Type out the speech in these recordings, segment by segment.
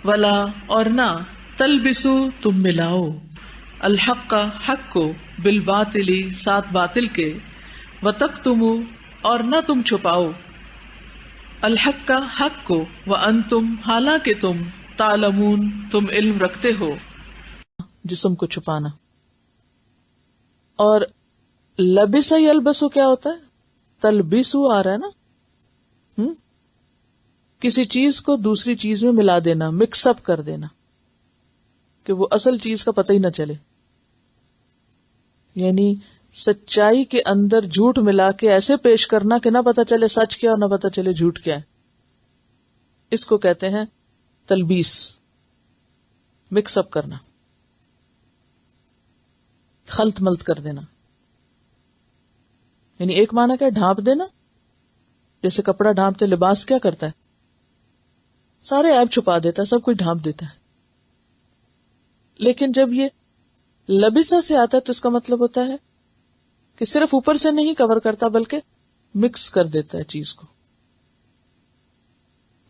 ولا اور نہ تلبسو تم ملاؤ الحق حق کو بالباطل ساتھ باطل کے وتکتمو اور نہ تم چھپاؤ الحق کا حق کو وانتم حالانکہ تم تعلمون تم علم رکھتے ہو. جسم کو چھپانا. اور لبس یلبسو کیا ہوتا ہے؟ تلبسو آ رہا ہے نا، کسی چیز کو دوسری چیز میں ملا دینا، مکس اپ کر دینا کہ وہ اصل چیز کا پتہ ہی نہ چلے. یعنی سچائی کے اندر جھوٹ ملا کے ایسے پیش کرنا کہ نہ پتہ چلے سچ کیا اور نہ پتہ چلے جھوٹ کیا ہے. اس کو کہتے ہیں تلبیس، مکس اپ کرنا، خلط ملط کر دینا. یعنی ایک معنی کیا، ڈھانپ دینا. جیسے کپڑا ڈھانپتے، لباس کیا کرتا ہے؟ سارے عیب چھپا دیتا ہے، سب کچھ ڈھانپ دیتا ہے. لیکن جب یہ لبسہ سے آتا ہے تو اس کا مطلب ہوتا ہے کہ صرف اوپر سے نہیں کور کرتا بلکہ مکس کر دیتا ہے چیز کو.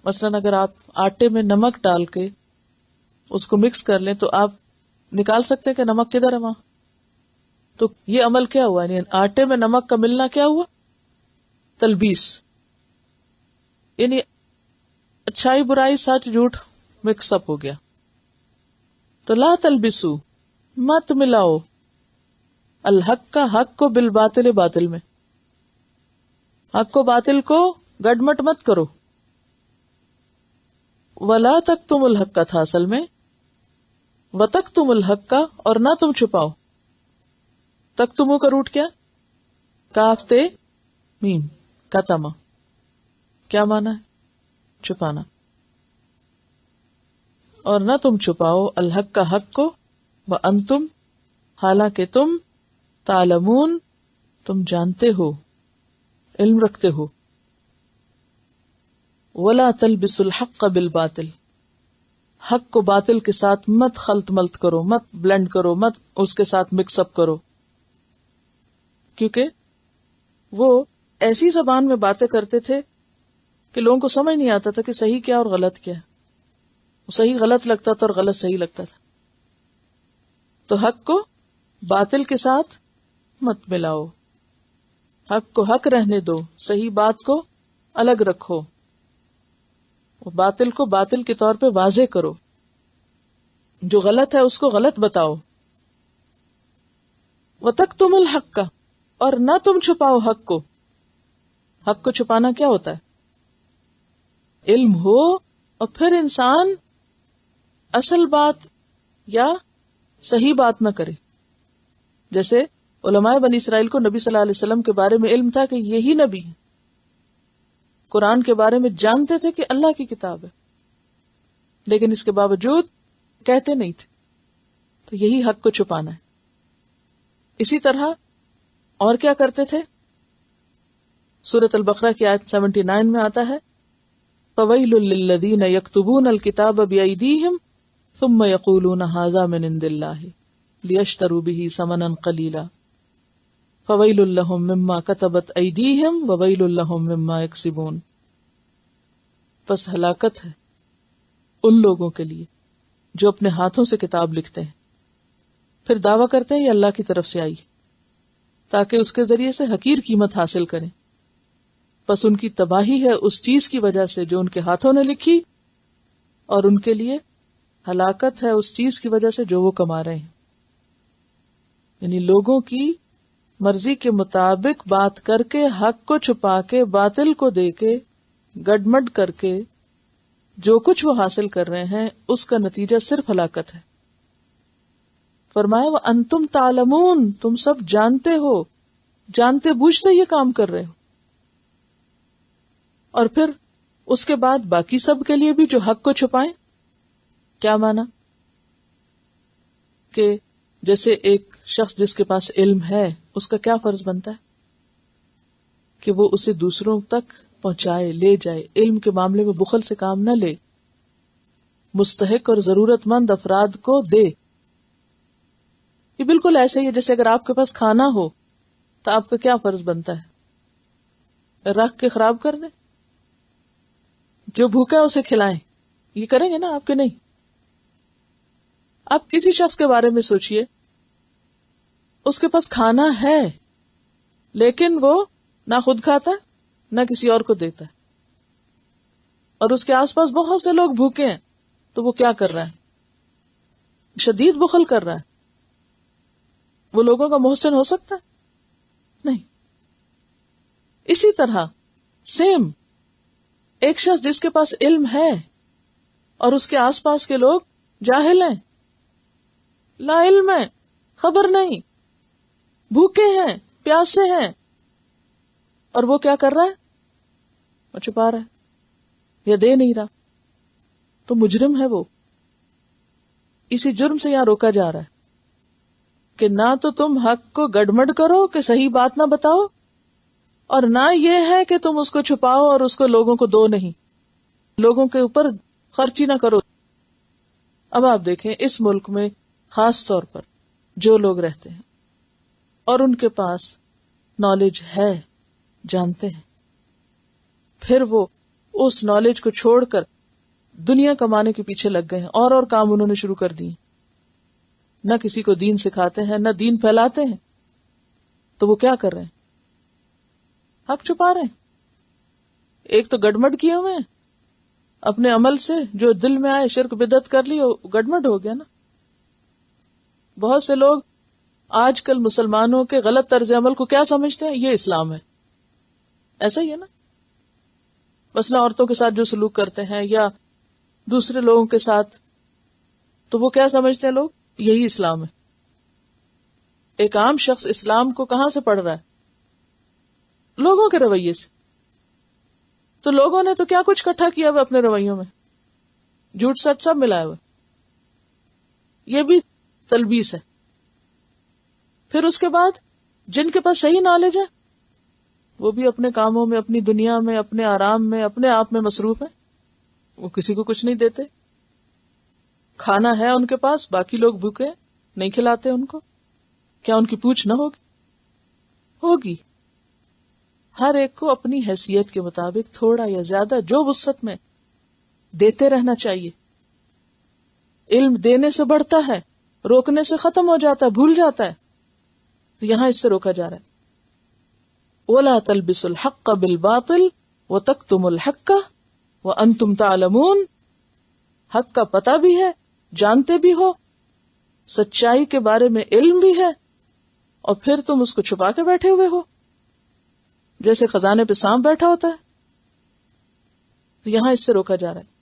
مثلاً اگر آپ آٹے میں نمک ڈال کے اس کو مکس کر لیں تو آپ نکال سکتے ہیں کہ نمک کدھر ہے وہاں. تو یہ عمل کیا ہوا؟ یعنی آٹے میں نمک کا ملنا کیا ہوا؟ تلبیس. یعنی اچھائی برائی سچ جھوٹ مکس اپ ہو گیا. تو لا تلبسو مت ملاؤ الحق کا حق کو بالباطل باطل میں. حق کو باطل کو گڈمٹ مت کرو. ولا تکتم الحق کا تھا اصل میں، وتکتم الحق کا اور نہ تم چھپاؤ. تکتمو کا روٹ کیا؟ کاف تے میم کتما. کیا مانا ہے؟ چھپانا. اور نہ تم چھپاؤ الحق کا حق کو وانتم حالانکہ تم تعلمون تم جانتے ہو، علم رکھتے ہو. ولا تلبسوا الحق بالباطل، حق کو باطل کے ساتھ مت خلط ملط کرو، مت بلینڈ کرو، مت اس کے ساتھ مکس اپ کرو. کیونکہ وہ ایسی زبان میں باتیں کرتے تھے کہ لوگوں کو سمجھ نہیں آتا تھا کہ صحیح کیا اور غلط کیا. صحیح غلط لگتا تھا اور غلط صحیح لگتا تھا. تو حق کو باطل کے ساتھ مت ملاؤ، حق کو حق رہنے دو، صحیح بات کو الگ رکھو، باطل کو باطل کے طور پہ واضح کرو، جو غلط ہے اس کو غلط بتاؤ. وتکتم الحق کا اور نہ تم چھپاؤ حق کو. حق کو چھپانا کیا ہوتا ہے؟ علم ہو اور پھر انسان اصل بات یا صحیح بات نہ کرے. جیسے علماء بنی اسرائیل کو نبی صلی اللہ علیہ وسلم کے بارے میں علم تھا کہ یہی نبی ہے، قرآن کے بارے میں جانتے تھے کہ اللہ کی کتاب ہے، لیکن اس کے باوجود کہتے نہیں تھے. تو یہی حق کو چھپانا ہے. اسی طرح اور کیا کرتے تھے؟ سورۃ البقرہ کی آیت 79 میں آتا ہے فَوَيْلٌ لِّلَّذِينَ يَكْتُبُونَ الْكِتَابَ بِأَيْدِيهِمْ ثُمَّ يَقُولُونَ هَٰذَا مِنْ عِندِ اللَّهِ لِيَشْتَرُوا بِهِ ثَمَنًا قَلِيلًا فَوَيْلٌ لَّهُم مِّمَّا كَتَبَتْ أَيْدِيهِمْ وَوَيْلٌ لَّهُم مِّمَّا يَكْسِبُونَ. پس ہلاکت ہے ان لوگوں کے لیے جو اپنے ہاتھوں سے کتاب لکھتے ہیں پھر دعویٰ کرتے ہیں یہ اللہ کی طرف سے آئی تاکہ اس کے ذریعے سے حقیر قیمت حاصل کریں. پس ان کی تباہی ہے اس چیز کی وجہ سے جو ان کے ہاتھوں نے لکھی، اور ان کے لیے ہلاکت ہے اس چیز کی وجہ سے جو وہ کما رہے ہیں. یعنی لوگوں کی مرضی کے مطابق بات کر کے، حق کو چھپا کے، باطل کو دے کے، گڈمڈ کر کے جو کچھ وہ حاصل کر رہے ہیں اس کا نتیجہ صرف ہلاکت ہے. فرمایا وَأَنْتُمْ تَعْلَمُونَ تم سب جانتے ہو، جانتے بوجھتے یہ کام کر رہے ہو. اور پھر اس کے بعد باقی سب کے لیے بھی جو حق کو چھپائیں. کیا مانا؟ کہ جیسے ایک شخص جس کے پاس علم ہے اس کا کیا فرض بنتا ہے کہ وہ اسے دوسروں تک پہنچائے، لے جائے. علم کے معاملے میں بخل سے کام نہ لے، مستحق اور ضرورت مند افراد کو دے. یہ بالکل ایسے ہی ہے جیسے اگر آپ کے پاس کھانا ہو تو آپ کا کیا فرض بنتا ہے؟ رکھ کے خراب کر دیں؟ جو بھوکا ہے اسے کھلائیں. یہ کریں گے نا آپ کے نہیں. آپ کسی شخص کے بارے میں سوچئے، اس کے پاس کھانا ہے لیکن وہ نہ خود کھاتا نہ کسی اور کو دیتا ہے، اور اس کے آس پاس بہت سے لوگ بھوکے ہیں، تو وہ کیا کر رہا ہے؟ شدید بخل کر رہا ہے. وہ لوگوں کا محسن ہو سکتا ہے؟ نہیں. اسی طرح سیم ایک شخص جس کے پاس علم ہے اور اس کے آس پاس کے لوگ جاہل ہیں، لا علم ہے، خبر نہیں، بھوکے ہیں، پیاسے ہیں، اور وہ کیا کر رہا ہے؟ وہ چھپا رہا ہے یا دے نہیں رہا، تو مجرم ہے وہ. اسی جرم سے یہاں روکا جا رہا ہے کہ نہ تو تم حق کو گڑمڑ کرو کہ صحیح بات نہ بتاؤ، اور نہ یہ ہے کہ تم اس کو چھپاؤ اور اس کو لوگوں کو دو نہیں، لوگوں کے اوپر خرچی نہ کرو. اب آپ دیکھیں اس ملک میں خاص طور پر جو لوگ رہتے ہیں اور ان کے پاس نالج ہے، جانتے ہیں، پھر وہ اس نالج کو چھوڑ کر دنیا کمانے کے پیچھے لگ گئے ہیں، اور کام انہوں نے شروع کر دیے، نہ کسی کو دین سکھاتے ہیں نہ دین پھیلاتے ہیں. تو وہ کیا کر رہے ہیں؟ حق چھپا رہے ہیں. ایک تو گڑمڑ کیے ہوئے ہیں اپنے عمل سے، جو دل میں آئے شرک بدعت کر لی، گڑمڑ ہو گیا نا. بہت سے لوگ آج کل مسلمانوں کے غلط طرز عمل کو کیا سمجھتے ہیں؟ یہ اسلام ہے. ایسا ہی ہے نا، مثلا عورتوں کے ساتھ جو سلوک کرتے ہیں یا دوسرے لوگوں کے ساتھ، تو وہ کیا سمجھتے ہیں لوگ؟ یہی اسلام ہے. ایک عام شخص اسلام کو کہاں سے پڑھ رہا ہے؟ لوگوں کے رویے سے. تو لوگوں نے تو کیا کچھ اکٹھا کیا ہوا اپنے رویوں میں، جھوٹ سچ سب ملایا ہوا. یہ بھی تلبیس ہے. پھر اس کے بعد جن کے پاس صحیح نالج ہے وہ بھی اپنے کاموں میں، اپنی دنیا میں، اپنے آرام میں، اپنے آپ میں مصروف ہیں. وہ کسی کو کچھ نہیں دیتے. کھانا ہے ان کے پاس، باقی لوگ بھوکے نہیں کھلاتے ان کو. کیا ان کی پوچھ نہ ہوگی؟ ہوگی. ہر ایک کو اپنی حیثیت کے مطابق تھوڑا یا زیادہ جو وسعت میں دیتے رہنا چاہیے. علم دینے سے بڑھتا ہے، روکنے سے ختم ہو جاتا ہے، بھول جاتا ہے. تو یہاں اس سے روکا جا رہا ہے. وَلَا تَلْبِسُوا الْحَقَّ بِالْبَاطِلِ وَتَكْتُمُوا الْحَقَّ وَأَنْتُمْ تَعْلَمُونَ. حق کا پتہ بھی ہے، جانتے بھی ہو، سچائی کے بارے میں علم بھی ہے، اور پھر تم اس کو چھپا کے بیٹھے ہوئے ہو جیسے خزانے پہ سانپ بیٹھا ہوتا ہے. تو یہاں اس سے روکا جا رہا ہے.